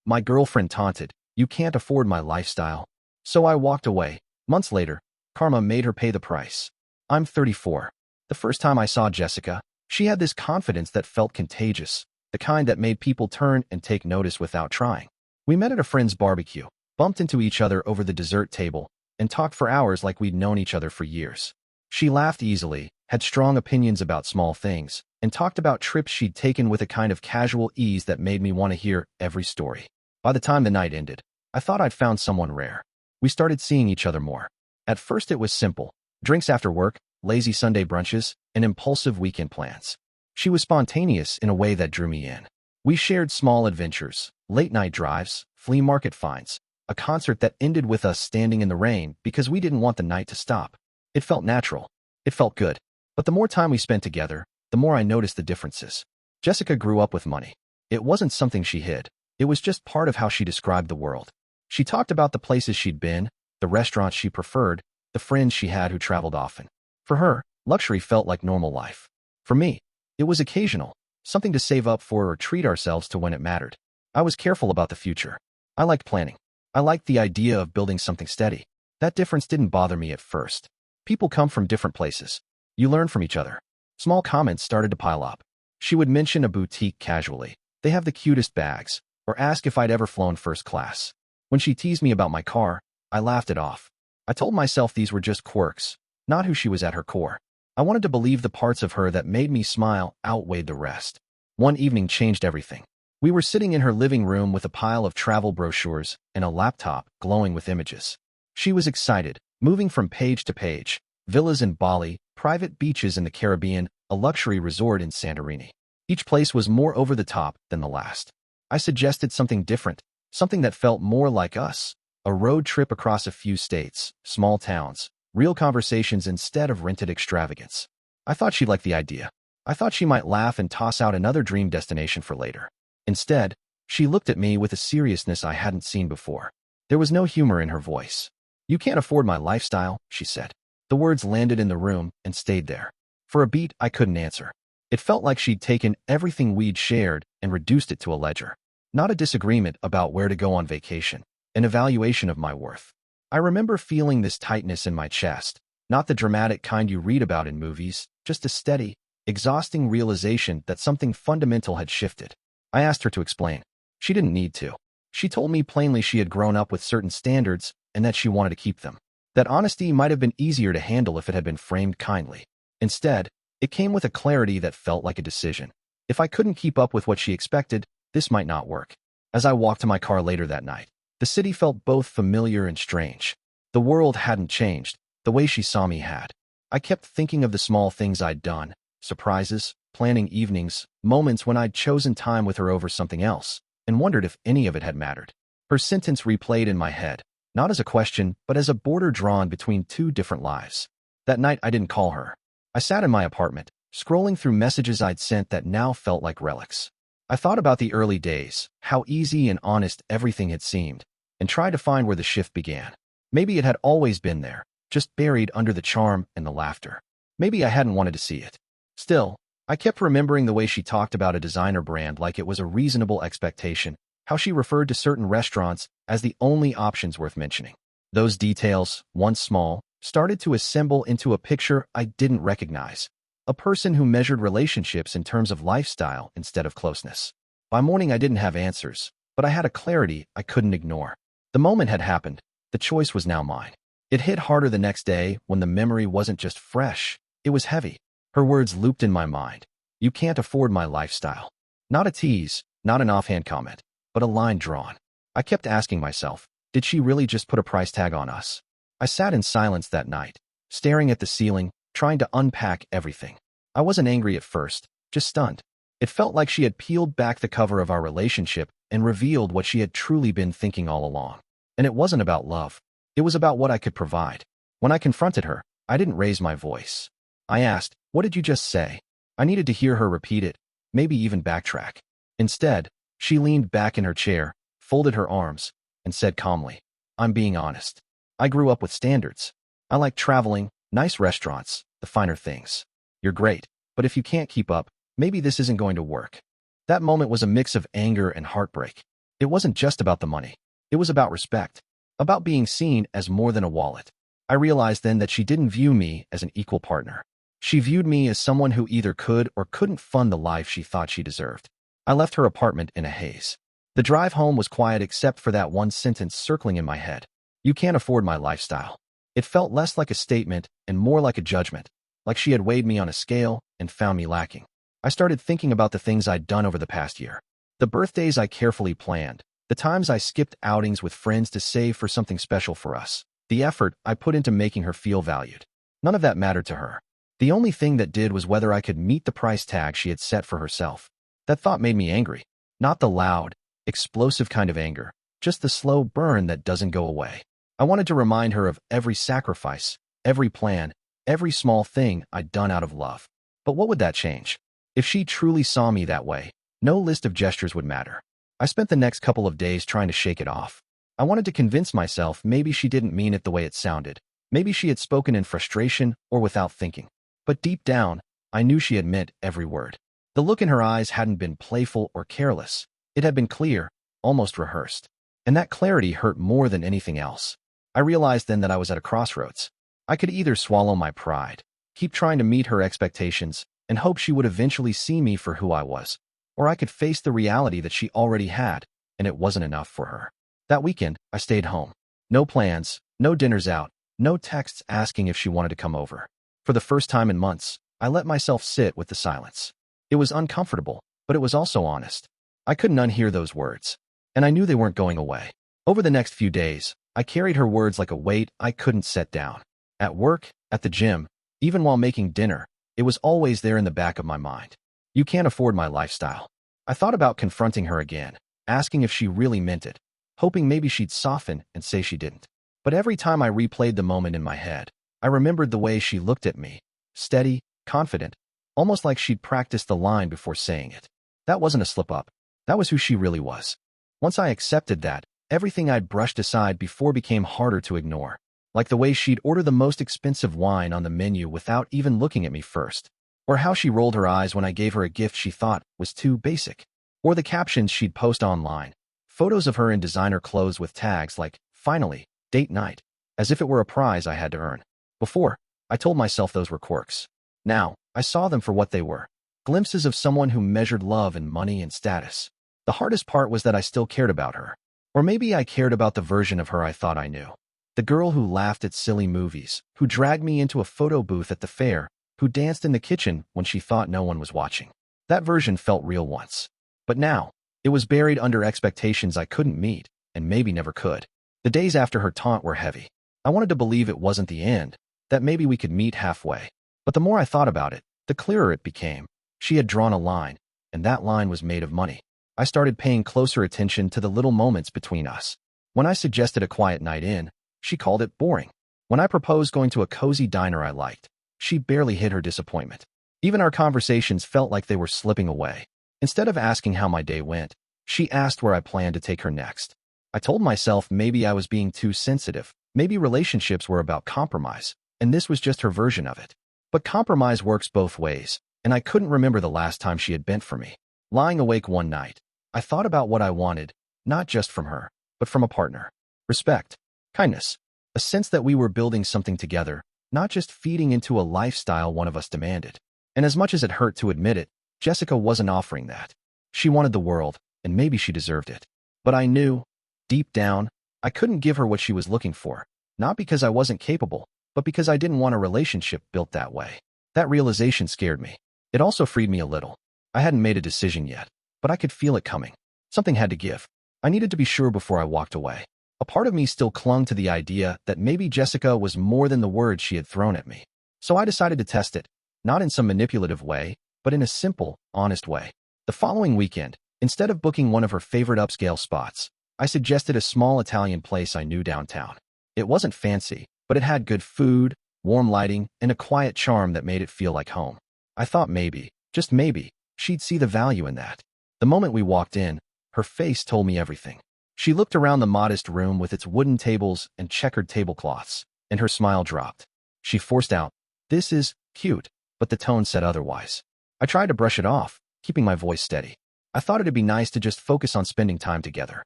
My girlfriend taunted, "You can't afford my lifestyle." So I walked away. Months later, karma made her pay the price. I'm 34. The first time I saw Jessica, she had this confidence that felt contagious, the kind that made people turn and take notice without trying. We met at a friend's barbecue, bumped into each other over the dessert table, and talked for hours like we'd known each other for years. She laughed easily, had strong opinions about small things, and talked about trips she'd taken with a kind of casual ease that made me want to hear every story. By the time the night ended, I thought I'd found someone rare. We started seeing each other more. At first it was simple: drinks after work, lazy Sunday brunches, and impulsive weekend plans. She was spontaneous in a way that drew me in. We shared small adventures, late-night drives, flea market finds, a concert that ended with us standing in the rain because we didn't want the night to stop. It felt natural. It felt good. But the more time we spent together, the more I noticed the differences. Jessica grew up with money. It wasn't something she hid. It was just part of how she described the world. She talked about the places she'd been, the restaurants she preferred, the friends she had who traveled often. For her, luxury felt like normal life. For me, it was occasional, something to save up for or treat ourselves to when it mattered. I was careful about the future. I liked planning. I liked the idea of building something steady. That difference didn't bother me at first. People come from different places. You learn from each other. Small comments started to pile up. She would mention a boutique casually. "They have the cutest bags," or ask if I'd ever flown first class. When she teased me about my car, I laughed it off. I told myself these were just quirks, not who she was at her core. I wanted to believe the parts of her that made me smile outweighed the rest. One evening changed everything. We were sitting in her living room with a pile of travel brochures and a laptop glowing with images. She was excited, moving from page to page: villas in Bali, private beaches in the Caribbean, a luxury resort in Santorini. Each place was more over the top than the last. I suggested something different, something that felt more like us. A road trip across a few states, small towns, real conversations instead of rented extravagance. I thought she'd like the idea. I thought she might laugh and toss out another dream destination for later. Instead, she looked at me with a seriousness I hadn't seen before. There was no humor in her voice. "You can't afford my lifestyle," she said. The words landed in the room and stayed there. For a beat, I couldn't answer. It felt like she'd taken everything we'd shared and reduced it to a ledger. Not a disagreement about where to go on vacation, an evaluation of my worth. I remember feeling this tightness in my chest, not the dramatic kind you read about in movies, just a steady, exhausting realization that something fundamental had shifted. I asked her to explain. She didn't need to. She told me plainly she had grown up with certain standards and that she wanted to keep them. That honesty might have been easier to handle if it had been framed kindly. Instead, it came with a clarity that felt like a decision. If I couldn't keep up with what she expected, this might not work. As I walked to my car later that night, the city felt both familiar and strange. The world hadn't changed. The way she saw me had. I kept thinking of the small things I'd done: surprises, planning evenings, moments when I'd chosen time with her over something else, and wondered if any of it had mattered. Her sentence replayed in my head, not as a question, but as a border drawn between two different lives. That night I didn't call her. I sat in my apartment, scrolling through messages I'd sent that now felt like relics. I thought about the early days, how easy and honest everything had seemed, and tried to find where the shift began. Maybe it had always been there, just buried under the charm and the laughter. Maybe I hadn't wanted to see it. Still, I kept remembering the way she talked about a designer brand like it was a reasonable expectation, how she referred to certain restaurants as the only options worth mentioning. Those details, once small, started to assemble into a picture I didn't recognize. A person who measured relationships in terms of lifestyle instead of closeness. By morning I didn't have answers, but I had a clarity I couldn't ignore. The moment had happened. The choice was now mine. It hit harder the next day when the memory wasn't just fresh, it was heavy. Her words looped in my mind. "You can't afford my lifestyle." Not a tease, not an offhand comment, but a line drawn. I kept asking myself, did she really just put a price tag on us? I sat in silence that night, staring at the ceiling, trying to unpack everything. I wasn't angry at first, just stunned. It felt like she had peeled back the cover of our relationship and revealed what she had truly been thinking all along. And it wasn't about love. It was about what I could provide. When I confronted her, I didn't raise my voice. I asked, "What did you just say?" I needed to hear her repeat it, maybe even backtrack. Instead, she leaned back in her chair, folded her arms, and said calmly, "I'm being honest. I grew up with standards. I like traveling, nice restaurants, the finer things. You're great, but if you can't keep up, maybe this isn't going to work." That moment was a mix of anger and heartbreak. It wasn't just about the money. It was about respect, about being seen as more than a wallet. I realized then that she didn't view me as an equal partner. She viewed me as someone who either could or couldn't fund the life she thought she deserved. I left her apartment in a haze. The drive home was quiet except for that one sentence circling in my head. You can't afford my lifestyle. It felt less like a statement and more like a judgment, like she had weighed me on a scale and found me lacking. I started thinking about the things I'd done over the past year. The birthdays I carefully planned, the times I skipped outings with friends to save for something special for us, the effort I put into making her feel valued. None of that mattered to her. The only thing that did was whether I could meet the price tag she had set for herself. That thought made me angry. Not the loud, explosive kind of anger, just the slow burn that doesn't go away. I wanted to remind her of every sacrifice, every plan, every small thing I'd done out of love. But what would that change? If she truly saw me that way, no list of gestures would matter. I spent the next couple of days trying to shake it off. I wanted to convince myself maybe she didn't mean it the way it sounded. Maybe she had spoken in frustration or without thinking. But deep down, I knew she had meant every word. The look in her eyes hadn't been playful or careless. It had been clear, almost rehearsed. And that clarity hurt more than anything else. I realized then that I was at a crossroads. I could either swallow my pride, keep trying to meet her expectations, and hope she would eventually see me for who I was, or I could face the reality that she already had, and it wasn't enough for her. That weekend, I stayed home. No plans, no dinners out, no texts asking if she wanted to come over. For the first time in months, I let myself sit with the silence. It was uncomfortable, but it was also honest. I couldn't unhear those words, and I knew they weren't going away. Over the next few days, I carried her words like a weight I couldn't set down. At work, at the gym, even while making dinner, it was always there in the back of my mind. You can't afford my lifestyle. I thought about confronting her again, asking if she really meant it, hoping maybe she'd soften and say she didn't. But every time I replayed the moment in my head, I remembered the way she looked at me, steady, confident, almost like she'd practiced the line before saying it. That wasn't a slip-up. That was who she really was. Once I accepted that, everything I'd brushed aside before became harder to ignore. Like the way she'd order the most expensive wine on the menu without even looking at me first. Or how she rolled her eyes when I gave her a gift she thought was too basic. Or the captions she'd post online. Photos of her in designer clothes with tags like, finally, date night. As if it were a prize I had to earn. Before, I told myself those were quirks. Now, I saw them for what they were. Glimpses of someone who measured love in money and status. The hardest part was that I still cared about her. Or maybe I cared about the version of her I thought I knew. The girl who laughed at silly movies, who dragged me into a photo booth at the fair, who danced in the kitchen when she thought no one was watching. That version felt real once. But now, it was buried under expectations I couldn't meet, and maybe never could. The days after her taunt were heavy. I wanted to believe it wasn't the end, that maybe we could meet halfway. But the more I thought about it, the clearer it became. She had drawn a line, and that line was made of money. I started paying closer attention to the little moments between us. When I suggested a quiet night in, she called it boring. When I proposed going to a cozy diner I liked, she barely hid her disappointment. Even our conversations felt like they were slipping away. Instead of asking how my day went, she asked where I planned to take her next. I told myself maybe I was being too sensitive, maybe relationships were about compromise, and this was just her version of it. But compromise works both ways, and I couldn't remember the last time she had bent for me. Lying awake one night, I thought about what I wanted, not just from her, but from a partner. Respect, kindness, a sense that we were building something together, not just feeding into a lifestyle one of us demanded. And as much as it hurt to admit it, Jessica wasn't offering that. She wanted the world, and maybe she deserved it. But I knew, deep down, I couldn't give her what she was looking for, not because I wasn't capable, but because I didn't want a relationship built that way. That realization scared me. It also freed me a little. I hadn't made a decision yet, but I could feel it coming. Something had to give. I needed to be sure before I walked away. A part of me still clung to the idea that maybe Jessica was more than the words she had thrown at me. So I decided to test it, not in some manipulative way, but in a simple, honest way. The following weekend, instead of booking one of her favorite upscale spots, I suggested a small Italian place I knew downtown. It wasn't fancy, but it had good food, warm lighting, and a quiet charm that made it feel like home. I thought maybe, just maybe, she'd see the value in that. The moment we walked in, her face told me everything. She looked around the modest room with its wooden tables and checkered tablecloths, and her smile dropped. She forced out, "This is cute," but the tone said otherwise. I tried to brush it off, keeping my voice steady. I thought it'd be nice to just focus on spending time together.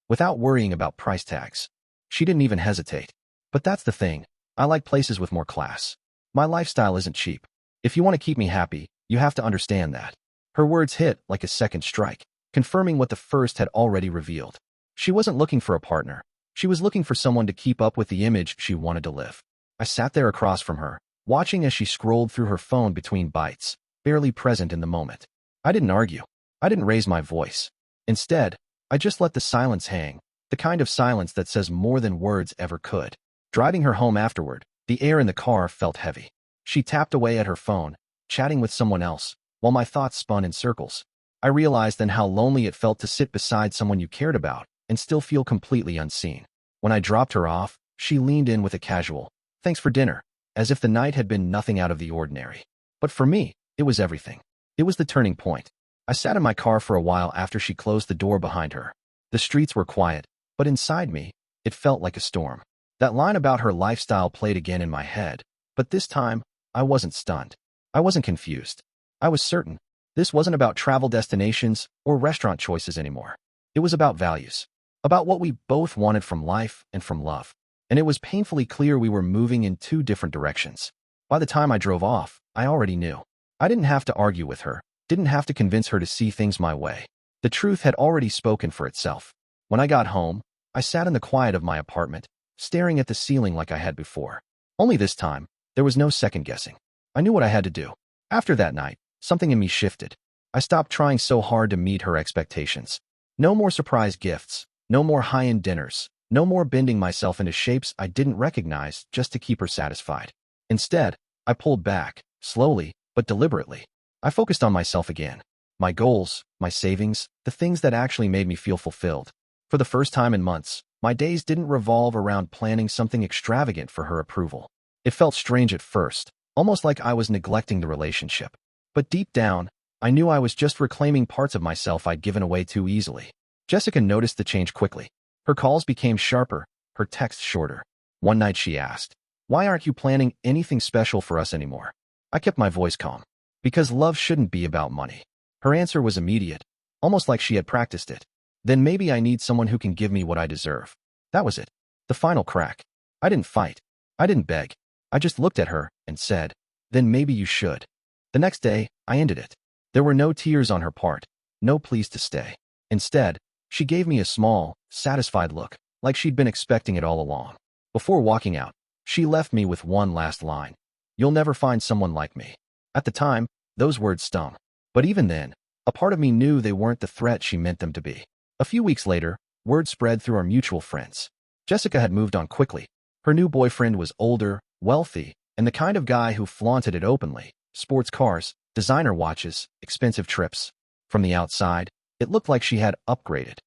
without worrying about price tags. She didn't even hesitate. But that's the thing. I like places with more class. My lifestyle isn't cheap. If you want to keep me happy, you have to understand that. Her words hit like a second strike, confirming what the first had already revealed. She wasn't looking for a partner. She was looking for someone to keep up with the image she wanted to live. I sat there across from her, watching as she scrolled through her phone between bites, barely present in the moment. I didn't argue. I didn't raise my voice. Instead, I just let the silence hang, the kind of silence that says more than words ever could. Driving her home afterward, the air in the car felt heavy. She tapped away at her phone, chatting with someone else, while my thoughts spun in circles. I realized then how lonely it felt to sit beside someone you cared about and still feel completely unseen. When I dropped her off, she leaned in with a casual, "Thanks for dinner," as if the night had been nothing out of the ordinary. But for me, it was everything. It was the turning point. I sat in my car for a while after she closed the door behind her. The streets were quiet, but inside me, it felt like a storm. That line about her lifestyle played again in my head, but this time, I wasn't stunned. I wasn't confused. I was certain. This wasn't about travel destinations or restaurant choices anymore. It was about values. About what we both wanted from life and from love. And it was painfully clear we were moving in two different directions. By the time I drove off, I already knew. I didn't have to argue with her, didn't have to convince her to see things my way. The truth had already spoken for itself. When I got home, I sat in the quiet of my apartment, staring at the ceiling like I had before. Only this time, there was no second guessing. I knew what I had to do. After that night, something in me shifted. I stopped trying so hard to meet her expectations. No more surprise gifts, no more high-end dinners, no more bending myself into shapes I didn't recognize just to keep her satisfied. Instead, I pulled back, slowly, but deliberately. I focused on myself again. My goals, my savings, the things that actually made me feel fulfilled. For the first time in months, my days didn't revolve around planning something extravagant for her approval. It felt strange at first, almost like I was neglecting the relationship. But deep down, I knew I was just reclaiming parts of myself I'd given away too easily. Jessica noticed the change quickly. Her calls became sharper, her texts shorter. One night she asked, "Why aren't you planning anything special for us anymore?" I kept my voice calm. Because love shouldn't be about money. Her answer was immediate, almost like she had practiced it. Then maybe I need someone who can give me what I deserve. That was it. The final crack. I didn't fight. I didn't beg. I just looked at her and said, "Then maybe you should." The next day, I ended it. There were no tears on her part, no pleas to stay. Instead, she gave me a small, satisfied look, like she'd been expecting it all along. Before walking out, she left me with one last line. "You'll never find someone like me." At the time, those words stung. But even then, a part of me knew they weren't the threat she meant them to be. A few weeks later, word spread through our mutual friends. Jessica had moved on quickly. Her new boyfriend was older, wealthy, and the kind of guy who flaunted it openly. Sports cars, designer watches, expensive trips. From the outside, it looked like she had upgraded.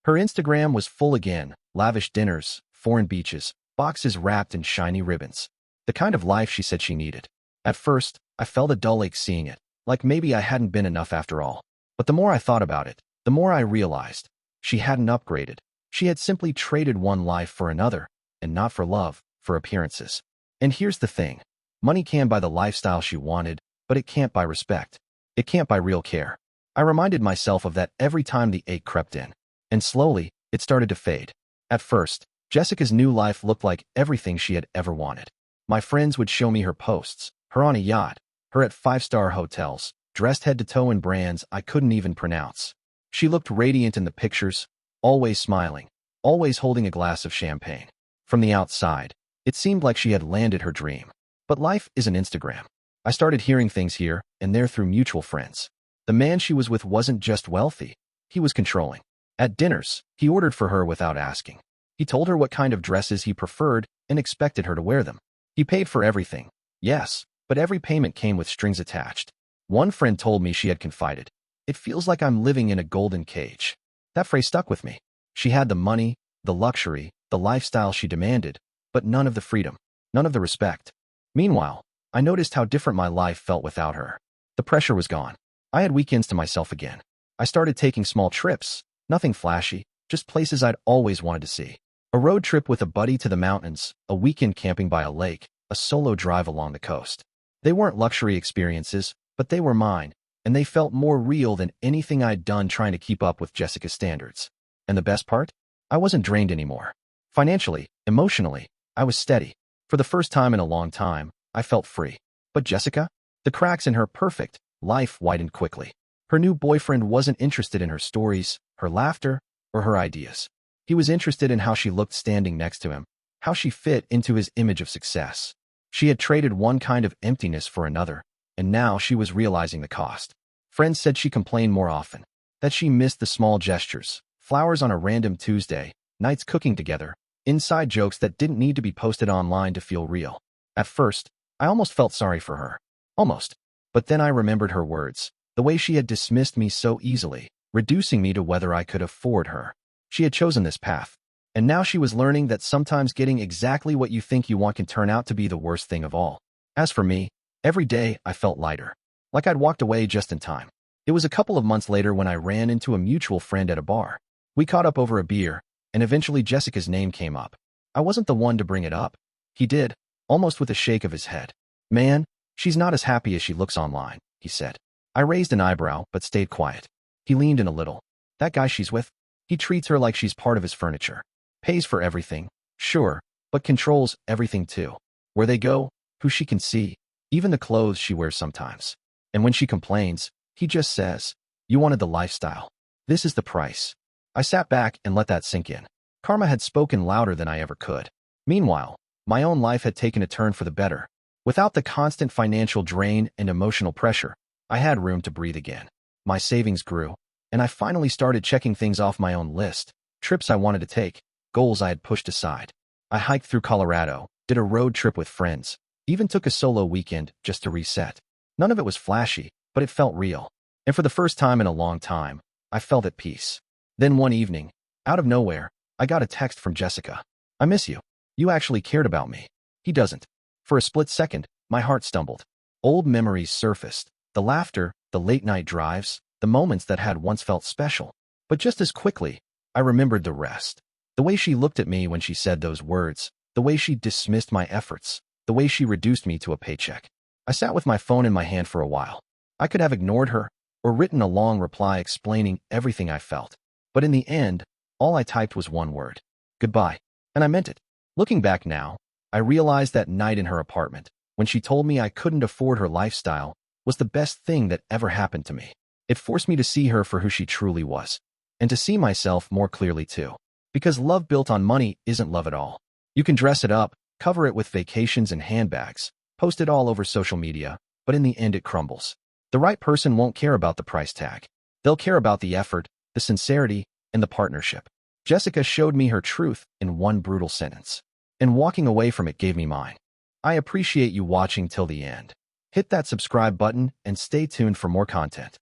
Her Instagram was full again, lavish dinners, foreign beaches, boxes wrapped in shiny ribbons. The kind of life she said she needed. At first, I felt a dull ache seeing it, like maybe I hadn't been enough after all. But the more I thought about it, the more I realized she hadn't upgraded. She had simply traded one life for another, and not for love, for appearances. And here's the thing. Money can buy the lifestyle she wanted, but it can't buy respect. It can't buy real care. I reminded myself of that every time the ache crept in. And slowly, it started to fade. At first, Jessica's new life looked like everything she had ever wanted. My friends would show me her posts, her on a yacht, her at five-star hotels, dressed head to toe in brands I couldn't even pronounce. She looked radiant in the pictures, always smiling, always holding a glass of champagne. From the outside, it seemed like she had landed her dream. But life isn't Instagram. I started hearing things here and there through mutual friends. The man she was with wasn't just wealthy, he was controlling. At dinners, he ordered for her without asking. He told her what kind of dresses he preferred and expected her to wear them. He paid for everything, yes, but every payment came with strings attached. One friend told me she had confided, "It feels like I'm living in a golden cage." That phrase stuck with me. She had the money, the luxury, the lifestyle she demanded, but none of the freedom, none of the respect. Meanwhile, I noticed how different my life felt without her. The pressure was gone. I had weekends to myself again. I started taking small trips, nothing flashy, just places I'd always wanted to see. A road trip with a buddy to the mountains, a weekend camping by a lake, a solo drive along the coast. They weren't luxury experiences, but they were mine, and they felt more real than anything I'd done trying to keep up with Jessica's standards. And the best part? I wasn't drained anymore. Financially, emotionally, I was steady. For the first time in a long time, I felt free. But Jessica? The cracks in her perfect life widened quickly. Her new boyfriend wasn't interested in her stories, her laughter, or her ideas. He was interested in how she looked standing next to him, how she fit into his image of success. She had traded one kind of emptiness for another, and now she was realizing the cost. Friends said she complained more often, that she missed the small gestures, flowers on a random Tuesday, nights cooking together, inside jokes that didn't need to be posted online to feel real. At first, I almost felt sorry for her. Almost. But then I remembered her words, the way she had dismissed me so easily, reducing me to whether I could afford her. She had chosen this path, and now she was learning that sometimes getting exactly what you think you want can turn out to be the worst thing of all. As for me, every day I felt lighter, like I'd walked away just in time. It was a couple of months later when I ran into a mutual friend at a bar. We caught up over a beer, and eventually Jessica's name came up. I wasn't the one to bring it up. He did, almost with a shake of his head. Man, she's not as happy as she looks online, he said. I raised an eyebrow, but stayed quiet. He leaned in a little. That guy she's with? He treats her like she's part of his furniture. Pays for everything, sure, but controls everything too. Where they go, who she can see, even the clothes she wears sometimes. And when she complains, he just says, "You wanted the lifestyle. This is the price." I sat back and let that sink in. Karma had spoken louder than I ever could. Meanwhile, my own life had taken a turn for the better. Without the constant financial drain and emotional pressure, I had room to breathe again. My savings grew, and I finally started checking things off my own list, trips I wanted to take, goals I had pushed aside. I hiked through Colorado, did a road trip with friends, even took a solo weekend just to reset. None of it was flashy, but it felt real. And for the first time in a long time, I felt at peace. Then one evening, out of nowhere, I got a text from Jessica. "I miss you. You actually cared about me." He doesn't. For a split second, my heart stumbled. Old memories surfaced. The laughter, the late-night drives, the moments that had once felt special. But just as quickly, I remembered the rest. The way she looked at me when she said those words, the way she dismissed my efforts, the way she reduced me to a paycheck. I sat with my phone in my hand for a while. I could have ignored her, or written a long reply explaining everything I felt. But in the end, all I typed was one word: goodbye. And I meant it. Looking back now, I realized that night in her apartment, when she told me I couldn't afford her lifestyle, was the best thing that ever happened to me. It forced me to see her for who she truly was, and to see myself more clearly too. Because love built on money isn't love at all. You can dress it up, cover it with vacations and handbags, post it all over social media, but in the end it crumbles. The right person won't care about the price tag. They'll care about the effort, the sincerity, and the partnership. Jessica showed me her truth in one brutal sentence, and walking away from it gave me mine. I appreciate you watching till the end. Hit that subscribe button and stay tuned for more content.